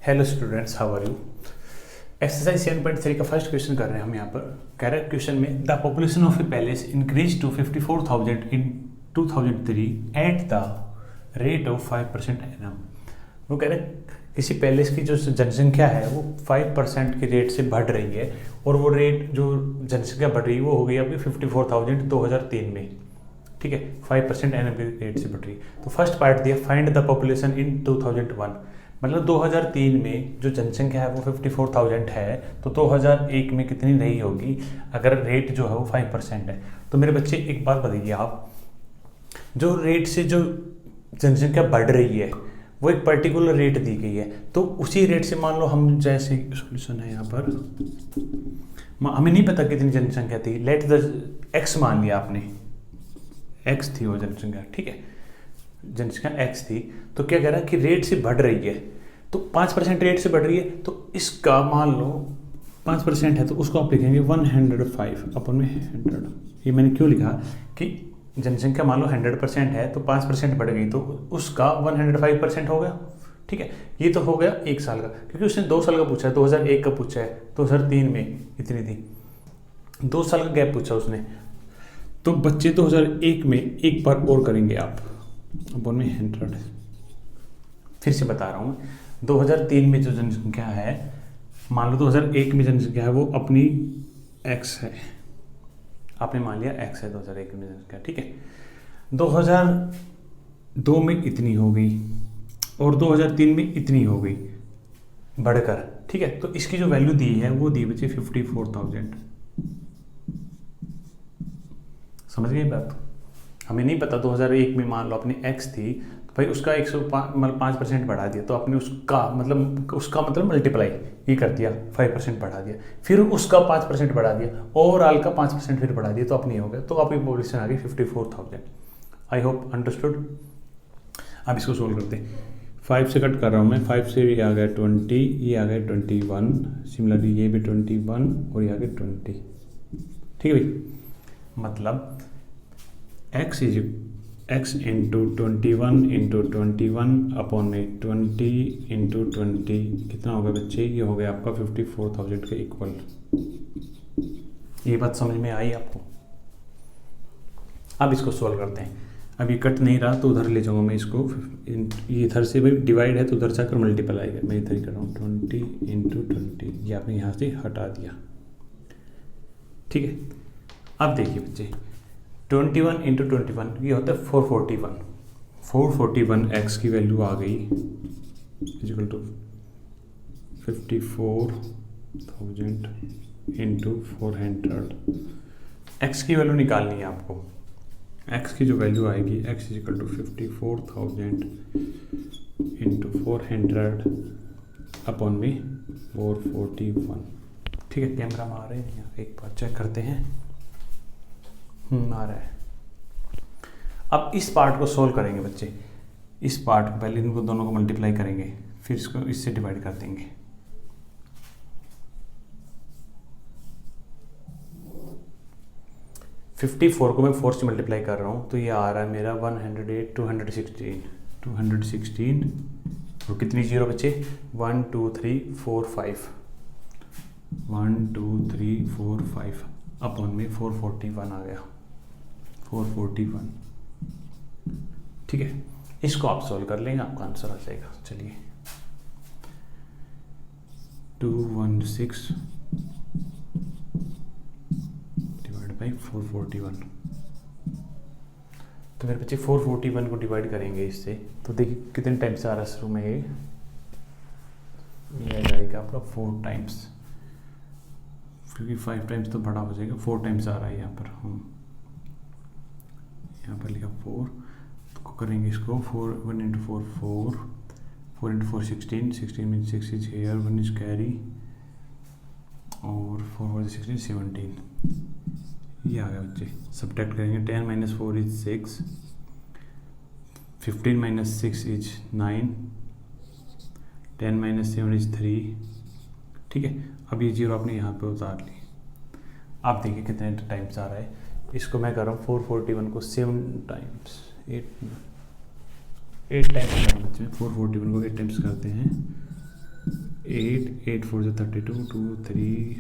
Hello students, how are you. Exercise 7.3 का first question कर रहे हैं हम यहाँ पर। कह रहे हैं क्वेश्चन में the population of a palace increase to 54,000 in 2003 at the rate of 5% annum. वो कह रहे हैं किसी पैलेस की जो जनसंख्या है वो 5% के रेट से बढ़ रही है, और वो रेट जो जनसंख्या बढ़ रही है वो हो गई अभी 54,000 2003 में। ठीक है, 5% एनम के रेट से बढ़ रही है। तो फर्स्ट पार्ट दिया, फाइंड द पॉपुलेशन इन 2001। मतलब 2003 में जो जनसंख्या है वो 54,000 है, तो 2001 में कितनी रही होगी अगर रेट जो है वो 5% है। तो मेरे बच्चे एक बात बताइए आप, जो रेट से जो जनसंख्या बढ़ रही है वो एक पर्टिकुलर रेट दी गई है, तो उसी रेट से मान लो हम, जैसे सॉल्यूशन है यहाँ पर, हमें नहीं पता कितनी जनसंख्या थी, लेट द एक्स मान लिया आपने, एक्स थी वो जनसंख्या। ठीक है, जनसंख्या एक्स थी, तो क्या कह रहा है कि रेट से बढ़ रही है, तो 5% रेट से बढ़ रही है, तो इसका मान लो 5% है तो उसको आप लिखेंगे 105 अपन में 100। ये मैंने क्यों लिखा कि जनसंख्या मान लो 100% है तो 5% बढ़ गई तो उसका 105% हो गया। ठीक है, ये तो हो गया एक साल का, क्योंकि उसने 2 साल का पूछा है, 2001 का पूछा है, 2003 में इतनी थी, 2 साल का गैप पूछा उसने। तो बच्चे 2001 में एक बार और करेंगे आप अपन में 100। फिर से बता रहा हूँ, 2003 में जो जनसंख्या है, मान लो 2001 में जनसंख्या है वो अपनी x है, आपने मान लिया x है 2001 में जनसंख्या। ठीक है, 2002 में इतनी हो गई और 2003 में इतनी हो गई बढ़कर। ठीक है, तो इसकी जो वैल्यू दी है वो दी बच्चे 54,000। समझ गए बात। हमें नहीं पता 2001 में मान लो अपनी x थी तो भाई उसका 105% बढ़ा दिया, तो आपने उसका मतलब मल्टीप्लाई ये कर दिया, 5% बढ़ा दिया, फिर उसका 5% बढ़ा दिया, ओवरऑल का 5% फिर बढ़ा दिया, तो अपनी हो गया, तो आपकी पॉपुलेशन आ गई 54,000। I hope understood. अब इसको सोल्व करते हैं। 5 से कट कर रहा हूँ मैं, 5 से ये आ गया 20, ये आ गया 21, सिमिलरली ये भी 21 और ये आ गया 20। ठीक है भाई, मतलब x इंटू 21 इंटू 21 अपॉन में 20 इंटू 20 कितना होगा बच्चे, ये हो गया आपका 54,000 के इक्वल। ये बात समझ में आई आपको। अब इसको सॉल्व करते हैं। अब ये कट नहीं रहा तो उधर ले जाऊंगा मैं इसको, ये इधर से भाई डिवाइड है तो उधर जाकर मल्टीप्लाई आएगा। मैं इधर ही कर रहा हूँ 20 इंटू 20, ये आपने यहाँ से हटा दिया। ठीक है, अब देखिए बच्चे 21 इंटू 21 ये होता है 441। 441 एक्स की वैल्यू आ गई इक्वल टू 54,000 इंटू 400। एक्स की वैल्यू निकालनी है आपको। एक्स की जो वैल्यू आएगी, X equal to 54,000 into 400 upon में 441। ठीक है, कैमरा में आ रहे हैं, एक बार चेक करते हैं। आ रहा है। अब इस पार्ट को सोल्व करेंगे बच्चे। इस पार्ट को पहले इनको दोनों को मल्टीप्लाई करेंगे, फिर इसको इससे डिवाइड कर देंगे। फिफ्टी 4 को मैं 4 से मल्टीप्लाई कर रहा हूँ तो ये आ रहा है मेरा 108 216 और कितनी जीरो बच्चे, 1 2 3 4 5 1 2 3 4 5 अपॉन में 441 आ गया, 441। ठीक है, इसको आप सॉल्व कर लेंगे, आपका आंसर आ जाएगा। चलिए 216 डिवाइड बाई 441। तो मेरे बच्चे 441 को डिवाइड करेंगे इससे, तो देखिए कितने टाइम्स आ रहा है शुरू में, ये आ जाएगा आपका 4 टाइम्स, क्योंकि 5 टाइम्स तो बड़ा हो जाएगा, 4 टाइम्स आ रहा है यहाँ पर। हम यहाँ पर लिखा 4, तो करेंगे इसको 4 1 इंटू 4 4 4 इंटू 4 16 16 में 6 इज हेयर 1 इज कैरी और 4 4 16 17। ये आ गया बच्चे। सब्ट्रैक्ट करेंगे, 10 minus 4 is 6, 15 minus 6 is 9, 10 minus 7 is 3। ठीक है, अब ये जीरो आपने यहाँ पे उतार ली। आप देखिए कितने टाइम्स आ रहा है। इसको मैं कर रहा हूँ 441 को 7 टाइम्स 8 टाइम्स बच्चे, 441 को 8 टाइम्स करते हैं 8, 8 4 जो 32, 2 3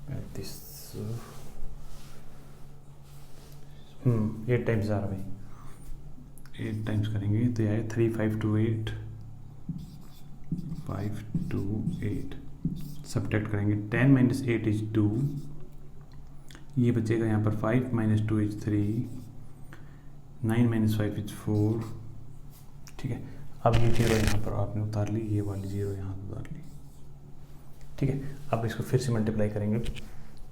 35 8 टाइम्स आ रहा भाई, 8 टाइम्स करेंगे तो यह 3 5 2 8, 5 2 8 सब्ट्रैक्ट करेंगे। 10 माइनस 8 इज 2, ये बचेगा यहाँ पर 5 माइनस 2 इज 3, 9 माइनस 5 इज 4। ठीक है, अब ये जीरो यहाँ पर आपने उतार ली, ये वाली जीरो यहाँ उतार ली। ठीक है, अब इसको फिर से मल्टीप्लाई करेंगे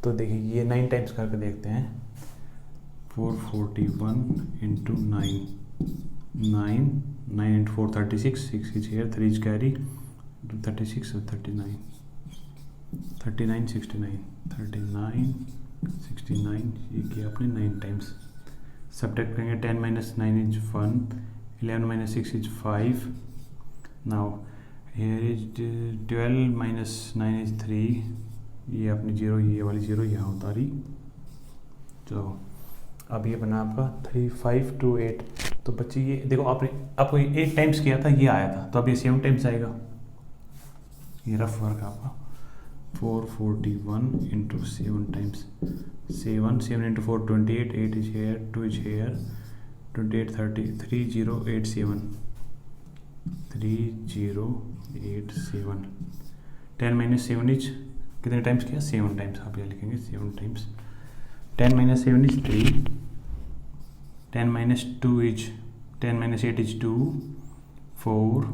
तो देखिए ये 9 टाइम्स करके देखते हैं। 441 into 9, 9 into 4 36, 6 is here, 3 is carry, 36 और 39, 39 69, 39 69, ये किया आपने 9 टाइम्स। सब्ट्रैक्ट करेंगे, 10 minus 9 is 1, 11 minus 6 is 5, now here is 12 minus 9 is 3, ये अपनी जीरो, ये वाली जीरो यहाँ उतारी। तो अब ये बना आपका 3 5 2 8। तो बच्चे ये देखो आपको 8 टाइम्स किया था, ये आया था, तो अब ये 7 टाइम्स आएगा। ये रफ वर्क आपका 441 into 7 times, 7 into 4 28, 8 is here, 2 is here, 28 30, 3087, 3087। 10 minus 7 is कितने टाइम्स किया? 7 टाइम्स। आप यहाँ लिखेंगे 7 times. 10 minus 7 is 3, 10 minus 2 is 10 minus 8 is 2, 4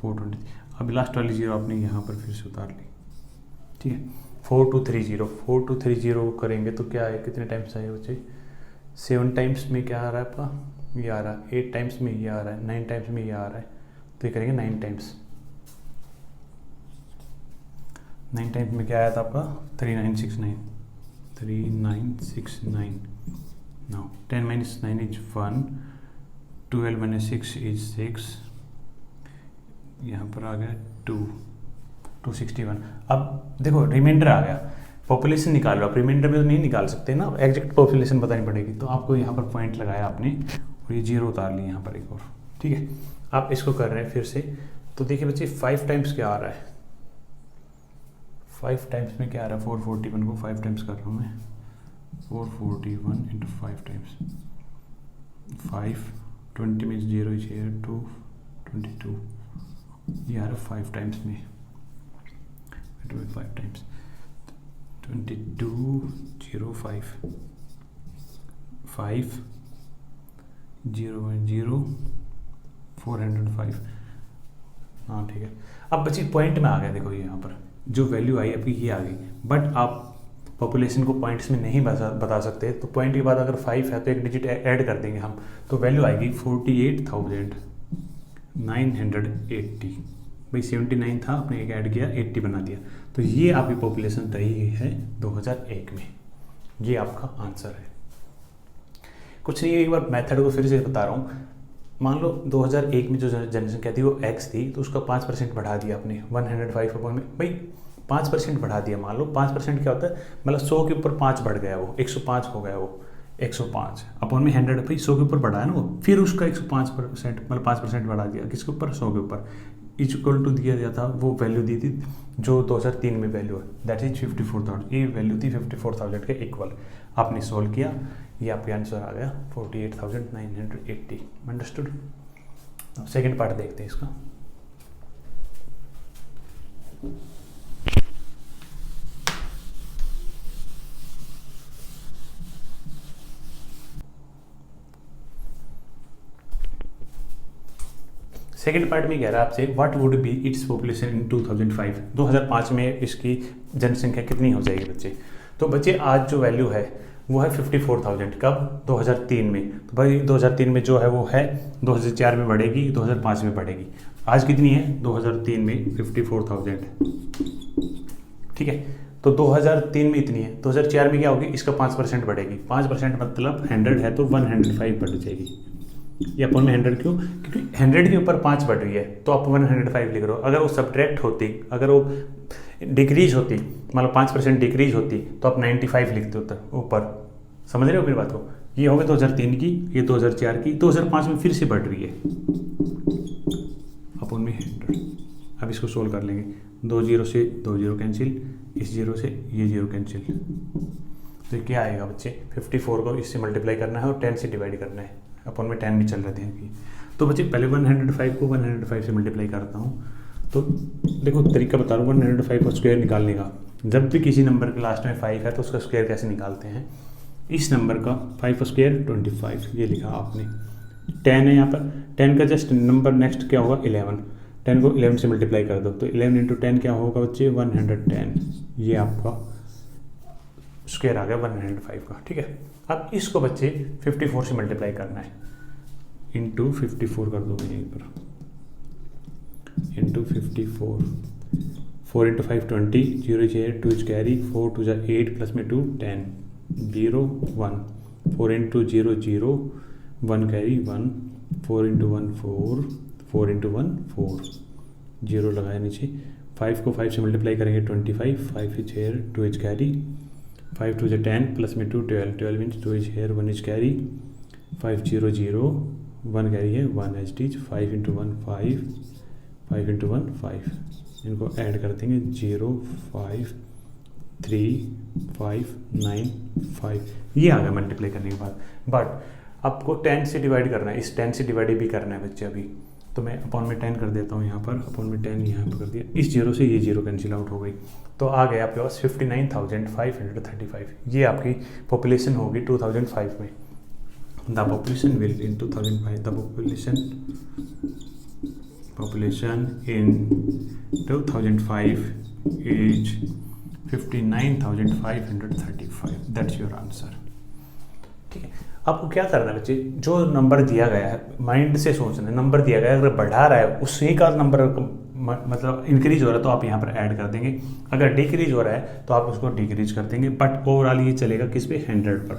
420। अब लास्ट वाली जीरो आपने यहाँ पर फिर से उतार ली। ठीक है, 4230 करेंगे तो क्या है, कितने टाइम्स आए बच्चे? 7 टाइम्स में क्या आ रहा है आपका? ये आ रहा है। 8 टाइम्स में ये आ रहा है, 9 टाइम्स में ये आ रहा है, तो ये करेंगे 9 टाइम्स। 9 टाइम्स में क्या आया था आपका? 3969, 3969। Now 10 minus 9 is 1, 12 minus 6 is 6, यहाँ पर आ गया 261। अब देखो रिमाइंडर आ गया, पॉपुलेशन निकाल लो आप। रिमाइंडर में तो नहीं निकाल सकते ना, एग्जैक्ट पॉपुलेशन बतानी पड़ेगी। तो आपको यहाँ पर पॉइंट लगाया आपने और ये जीरो उतार ली यहाँ पर एक और। ठीक है, आप इसको कर रहे हैं फिर से। तो देखिए बच्चे 5 टाइम्स क्या आ रहा है? 5 टाइम्स में क्या आ रहा है? 441 को 5 टाइम्स कर रहा हूँ मैं। 441 into 5 times, 5 20 means 0 is here, 2 22, ये आ रहा है 5 टाइम्स में। 5 टाइम्स 2205, 5 0 0 405। हाँ ठीक है, अब बच्ची पॉइंट में आ गया। देखो ये यहाँ पर जो वैल्यू आई आपकी ये आ गई, बट आप पॉपुलेशन को पॉइंट्स में नहीं बता सकते। तो पॉइंट के बाद अगर 5 है तो एक डिजिट ऐड कर देंगे हम, तो वैल्यू आएगी 48,980। भाई 79 था, आपने एक ऐड किया, 80 बना दिया। तो ये आपकी पॉपुलेशन रही है 2001 में। ये आपका आंसर है। कुछ नहीं, एक बार मेथड को फिर से बता रहा हूँ। मान लो 2001 में जो जनसंख्या थी वो x थी, तो उसका 5% बढ़ा दिया आपने 105 अपॉन में। भाई 5% बढ़ा दिया। मान लो 5% क्या होता है, मतलब 100 के ऊपर 5 बढ़ गया, वो 105 हो गया, वो 105 अपॉन में 100। भाई 100 के ऊपर बढ़ा है ना वो, फिर उसका 105% मतलब 5% बढ़ा दिया। किसके ऊपर? 100 के ऊपर। इक्वल टू दिया गया था, वो वैल्यू दी थी जो 2003 में वैल्यू है, दैट इज 54,000। ये वैल्यू थी 54,000 के इक्वल। आपने सोल्व किया, ये आपका आंसर आ गया 48,980। अंडरस्टूड? सेकेंड पार्ट देखते हैं इसका। सेकेंड पार्ट में कह रहा है आपसे what would be its population in 2005। 2005 में इसकी जनसंख्या कितनी हो जाएगी बच्चे? तो बच्चे आज जो वैल्यू है वो है 54,000। कब? 2003 में। तो भाई 2003 में जो है वो है 2004 में बढ़ेगी, 2005 में बढ़ेगी। आज कितनी है? 2003 में 54,000। ठीक है, तो 2003 में इतनी है, 2004 में क्या होगी? इसका 5% बढ़ेगी। 5% मतलब 100 है तो 105 बढ़ जाएगी। ये अपन में 100 क्यों? क्योंकि 100 के ऊपर 5 बढ़ रही है, तो आप 105 लिख रहे हो। अगर वो सब्ट्रैक्ट होती, अगर वो डिक्रीज होती, मतलब 5% डिक्रीज होती, तो आप 95 लिखते होते ऊपर। समझ रहे हो मेरी बात को? ये हो गई 2003 की, ये 2004 की, 2005 में फिर से बढ़ रही है, अपन में इसको सोल्व कर लेंगे। 2 जीरो से 2 जीरो कैंसिल, इस जीरो से ये जीरो कैंसिल, तो ये क्या आएगा बच्चे, 54 को इससे मल्टीप्लाई करना है और 10 से डिवाइड करना है। अपन में 10 भी चल रहे थे कि, तो बच्चे पहले 105 को 105 से मल्टीप्लाई करता हूँ। तो देखो तरीका बता रहा हूँ 105 का स्क्वायर निकालने का। जब भी किसी नंबर के लास्ट में 5 है तो उसका स्क्वायर कैसे निकालते हैं। इस नंबर का 5 स्क्वायर 25, ये लिखा आपने। 10 है यहाँ पर, 10 का जस्ट नंबर नेक्स्ट क्या होगा 11, 10 को 11 से मल्टीप्लाई कर दो तो 11 इंटू 10 क्या होगा बच्चे 110, ये आपका स्क्वायर आ गया 105 का। ठीक है, अब इसको बच्चे 54 से मल्टीप्लाई करना है, इंटू 54 कर दो यहीं पर, into 54, 4 into 5 20, 0 is here, 2 is carry, 4 2 is 8 plus में 2 10, 0 1, 4 इंटू 0 0, 1 कैरी 1, 4 इंटू 1 4, 4 इंटू 1 4, 0 लगाया नीचे। 5 को 5 से मल्टीप्लाई करेंगे 25, 5 is here, 2 is carry, 5 2 is 10 plus में 2 12, 12 means 2 is here, 1 is carry, 5 0 0, 1 carry है 1 एच टीच, 5 इंटू 1 5, 5 इंटू 1 5, इनको ऐड कर देंगे 0 5 3 5 9 5, ये आ गया मल्टीप्लाई करने के बाद। बट आपको 10 से डिवाइड करना है, इस 10 से डिवाइड भी करना है बच्चे अभी, तो मैं अपॉन में 10 कर देता हूँ यहाँ पर, अपॉन में 10 यहाँ पर कर दिया, इस जीरो से ये जीरो कैंसिल आउट हो गई, तो आ गया आपके पास 59,535। ये आपकी पॉपुलेशन होगी 2005 में। The population will in 2005, the population in 2005 is 59,535, that's your answer। ठीक है, आपको क्या करना है बच्चे, जो नंबर दिया गया है माइंड से सोचना है, नंबर दिया गया है अगर बढ़ा रहा है उसी का नंबर मतलब इंक्रीज हो रहा है तो आप यहाँ पर ऐड कर देंगे, अगर डिक्रीज हो रहा है तो आप उसको डिक्रीज कर देंगे। बट ओवरऑल ये चलेगा किस पे 100 पर,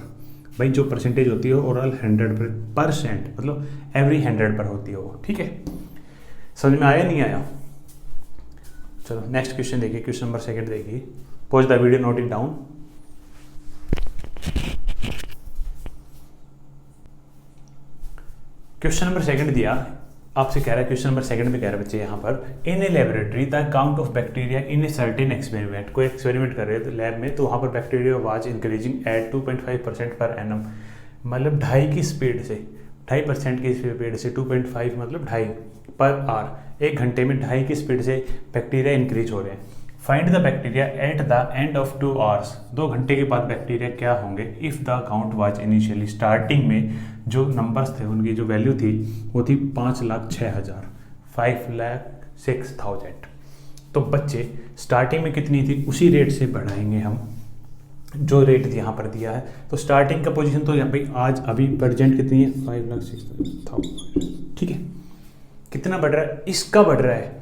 भाई जो परसेंटेज होती है ओवरऑल 100% मतलब एवरी 100 पर होती है वो। ठीक है, समझ में आया नहीं आया। चलो नेक्स्ट क्वेश्चन देखिए, क्वेश्चन नंबर 2 देखिए, pause the video, note it down. Question number 2 दिया आपसे, कह रहा है क्वेश्चन नंबर 2 में कह रहा है बच्चे यहाँ पर, in a laboratory the count of bacteria in a certain experiment, कोई एक्सपेरिमेंट कर रहे हैं तो लैब में, तो वहाँ पर bacteria was increasing at 2.5% per annum, मतलब 2.5 की स्पीड से, 2.5% की स्पीड से, 2.5 मतलब 2.5 पर आवर, 1 घंटे में 2.5 की स्पीड से बैक्टीरिया इंक्रीज हो रहे हैं। Find the bacteria at the end of 2 hours, 2 घंटे के बाद बैक्टीरिया क्या होंगे। If the count was initially, starting में जो नंबर्स थे उनकी जो वैल्यू थी वो थी 5,06,000, 5,06,000। तो बच्चे स्टार्टिंग में कितनी थी उसी रेट से बढ़ाएंगे हम, जो रेट यहाँ पर दिया है। तो स्टार्टिंग का पोजीशन तो यहाँ पे आज अभी प्रेजेंट कितनी है 5,06,000। ठीक है, कितना बढ़ रहा है, इसका बढ़ रहा है,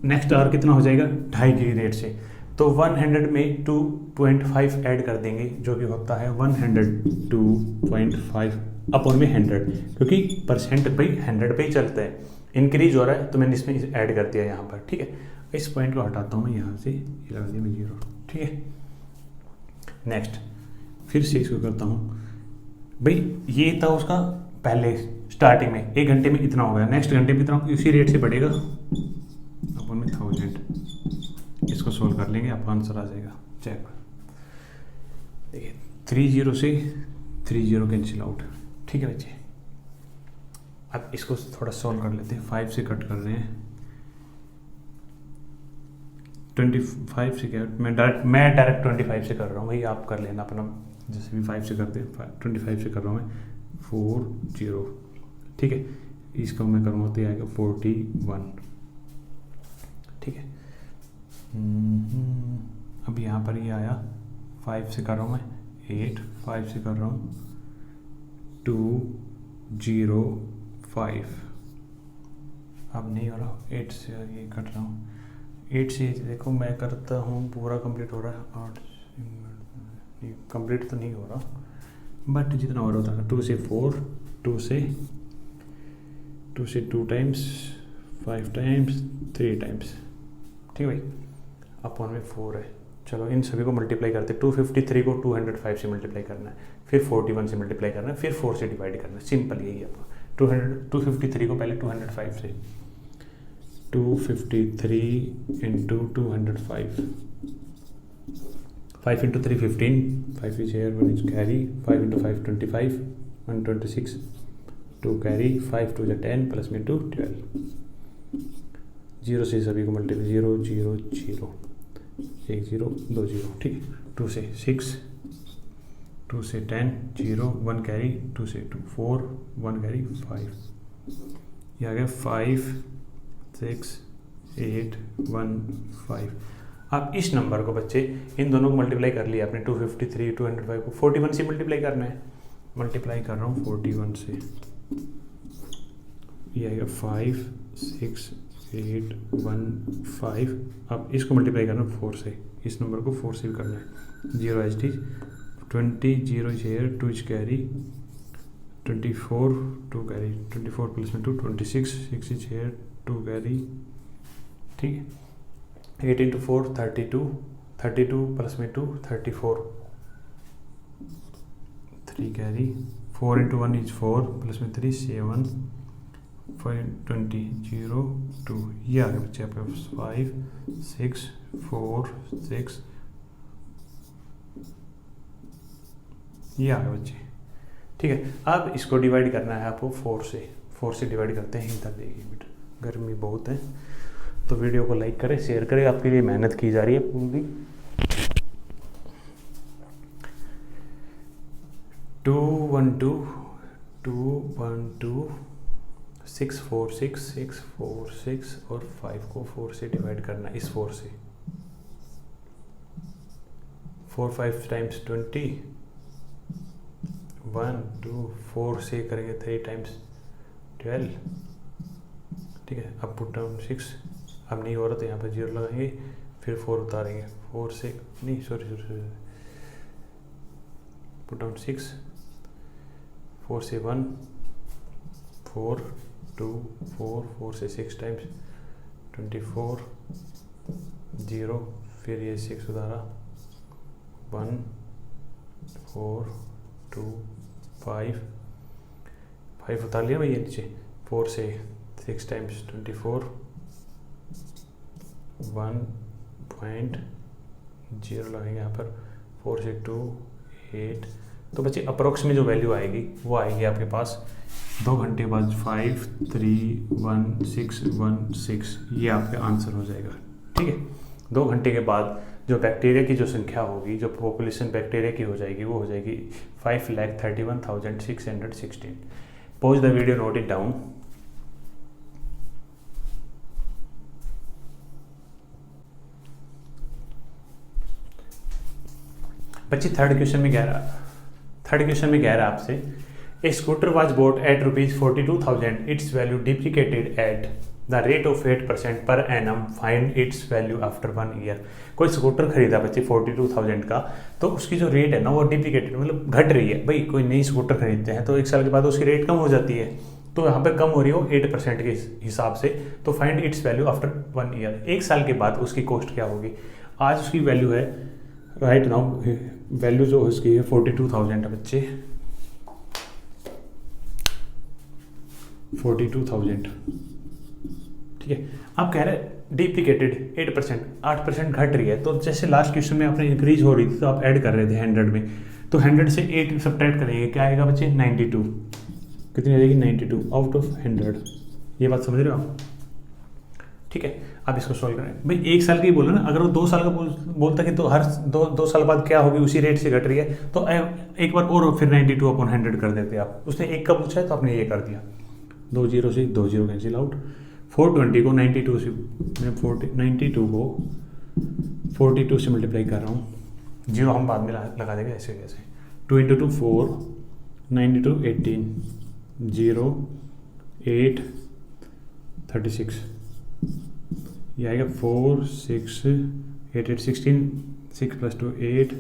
नेक्स्ट आवर कितना हो जाएगा 2.5 की रेट से, तो 100 में 2.5 ऐड कर देंगे जो कि होता है 102.5 अपॉन में 100, क्योंकि परसेंट भाई 100 पे ही चलता है, इंक्रीज हो रहा है तो मैंने इसमें ऐड कर दिया यहाँ पर। ठीक है, इस पॉइंट को हटाता हूँ मैं यहाँ से, ये लगा दिया मैं 0। ठीक है, नेक्स्ट फिर से इसको करता हूँ, भाई ये था उसका पहले स्टार्टिंग में 1 घंटे में इतना हो गया, नेक्स्ट घंटे में इतना, इसी रेट से बढ़ेगा अपन में 1000, इसको सोल्व कर लेंगे आपका आंसर आ जाएगा। चेक देखिए 30 से 30 कैंसिल आउट। ठीक है बच्चे, अब इसको थोड़ा सोल्व कर लेते हैं, 5 से कट कर रहे हैं, 25 से क्या, मैं डायरेक्ट 25 से कर रहा हूँ, भाई आप कर लेना अपना, जैसे भी 5 से करते हैं 25 से कर रहा हूँ मैं, 40। ठीक है, इसको मैं करूँगा तो ये आएगा 41। ठीक है, अब यहाँ पर ये आया 5 से कर रहा हूँ मैं 8, 5 से कर रहा हूँ 205, अब नहीं हो रहा, 8 से ये कर रहा हूँ, 8 से देखो मैं करता हूँ पूरा कंप्लीट हो रहा है, 8 कंप्लीट तो नहीं हो रहा बट जितना हो रहा था, 2 से 4, 2 से 2 टाइम्स, 5 टाइम्स, 3 टाइम्स। ठीक है भाई, अपॉन में 4 है। चलो इन सभी को मल्टीप्लाई करते हैं, 253 को 205 से मल्टीप्लाई करना है, फिर 41 से मल्टीप्लाई करना है, फिर 4 से डिवाइड करना है, सिंपल यही है आपका। 253 को पहले 205 से, 253 into 205. 5 into 3 15, 5 is here, 1 is carry, 5 into 5 25, 126, 2 carry, 5 2 is 10 plus में 2 12. 0 से सभी को मल्टीप्लाई 0 0 0 1 0 2 0, ठीक है. 2 से 6, 2 से 10 0 1 कैरी, 2 से 2 4 1 कैरी 5. ये आ गया 5 6 8 1 5. अब इस नंबर को बच्चे इन दोनों को मल्टीप्लाई कर लिया आपने. 253 205 को 41 से मल्टीप्लाई करना है. मल्टीप्लाई कर रहा हूँ 41 से. ये आएगा 5 6 8 1 5. अब इसको मल्टीप्लाई करना 4 से. इस नंबर को 4 से भी करना है. 0 H D 20 0 is here, 2 is carry, 24 2 carry, 24 plus में 2 26, 6 इज हेयर, 2 कैरी, ठीक है. 8 इंटू 4 32, 32 प्लस में 2 34, 3 कैरी, 4 इंटू 1 इज 4 प्लस में 3 7, 20 0 2. ये आ गया बच्चे आपके पास 5 6 4 6. ये आ गया बच्चे, ठीक है. अब इसको डिवाइड करना है आपको 4 से डिवाइड करते हैं. इधर देखिए बेटा गर्मी बहुत है, तो वीडियो को लाइक करें शेयर करें. आपके लिए मेहनत की जा रही है पूरी. 2 1 2 2 1 2 6 4 6 6 4 6 और 5 को 4 से डिवाइड करना. इस 4 से 4 5 टाइम्स 20, 1 2 4 से करेंगे 3 टाइम्स 12, ठीक है. अब पुट डाउन 6. अब नहीं हो रहा तो यहाँ पर 0 लगाएंगे, फिर 4 उतारेंगे. 4 से नहीं सॉरी पुट डाउन 6. 4 से 1 4 2 4 4 से 6 टाइम्स 24 0, फिर ये 6 उतारा 1 4 2 5 5 उतार लिया भैया नीचे. 4 से 6 टाइम्स 24 1.0 लगेंगे यहाँ पर. 4 से 2 8. तो बच्चे अप्रोक्स में जो वैल्यू आएगी वो आएगी आपके पास 2 घंटे बाद 5 3 1 6 1 6. ये आपका आंसर हो जाएगा, ठीक है. 2 घंटे के बाद जो बैक्टीरिया की जो संख्या होगी, जो पॉपुलेशन बैक्टीरिया की हो जाएगी, वो हो जाएगी 5,31,616. Pause the video, note it down. बच्चे थर्ड क्वेश्चन में कह रहा आपसे a scooter was bought at ₹42,000. Its value depreciated at the rate of 8% per annum. Find its value after 1 year. कोई स्कूटर खरीदा बच्चे 42,000 का, तो उसकी जो रेट है ना वो डिप्रिकेटेड मतलब घट रही है. भाई कोई नई स्कूटर खरीदते हैं तो 1 साल के बाद उसकी रेट कम हो जाती है, तो यहाँ पे कम हो रही हो 8% के हिसाब से. तो find its value after 1 year. 1 साल के बाद उसकी कॉस्ट क्या होगी. आज उसकी वैल्यू है राइट नाउ, वैल्यू जो उसकी है 42,000 है बच्चे. 42,000, ठीक है. आप कह रहे हैं डिप्रिकेटेड 8% घट रही है. तो जैसे लास्ट क्वेश्चन में आपने इंक्रीज हो रही थी तो आप ऐड कर रहे थे 100 में, तो 100 से 8 सब्ट्रैक्ट करेंगे, क्या आएगा बच्चे 92. कितनी आ जाएगी 92 आउट ऑफ 100. ये बात समझ रहे हो आप, ठीक है. आप इसको सॉल्व करें. भाई 1 साल का ही बोला ना, अगर वो 2 साल का बोलता कि तो हर 2 साल बाद क्या होगी उसी रेट से घट रही है, तो एक बार और फिर 92/100 कर देते आप. उसने 1 का पूछा है तो आपने ये कर दिया. 2 0 से 2 0 कैंसिल आउट. 420 को 92 से मैं 92 को 42 से मल्टीप्लाई कर रहा हूँ. 0 हम बाद में लगा देंगे ऐसे कैसे. 2 इंटू 2 4, 92 18 0 8 36. ये आएगा 4 6 8 8 16, 6 + 2 8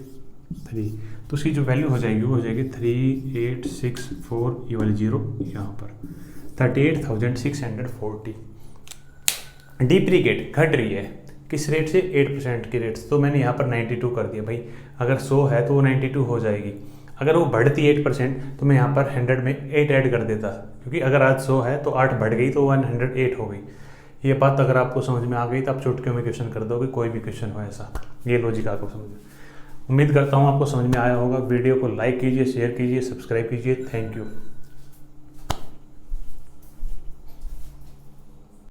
3. तो उसकी जो वैल्यू हो जाएगी वो हो जाएगी 3864. ये वाली 0 यहाँ पर 38,640. डिप्रिकेट घट रही है किस रेट से 8% के रेट से. तो मैंने यहाँ पर 92 कर दिया. भाई अगर 100 है तो वो 92 हो जाएगी. अगर वो बढ़ती 8% तो मैं यहाँ पर 100 में 8 ऐड कर देता, क्योंकि अगर आज 100 है तो 8 बढ़ गई तो 108 हो गई. ये बात अगर आपको समझ में आ गई तो आप चुटकियों में क्वेश्चन कर दोगे, कोई भी क्वेश्चन हो ऐसा। ये लॉजिक आपको समझ में, उम्मीद करता हूँ आपको समझ में आया होगा। वीडियो को लाइक कीजिए, शेयर कीजिए, सब्सक्राइब कीजिए। Thank you.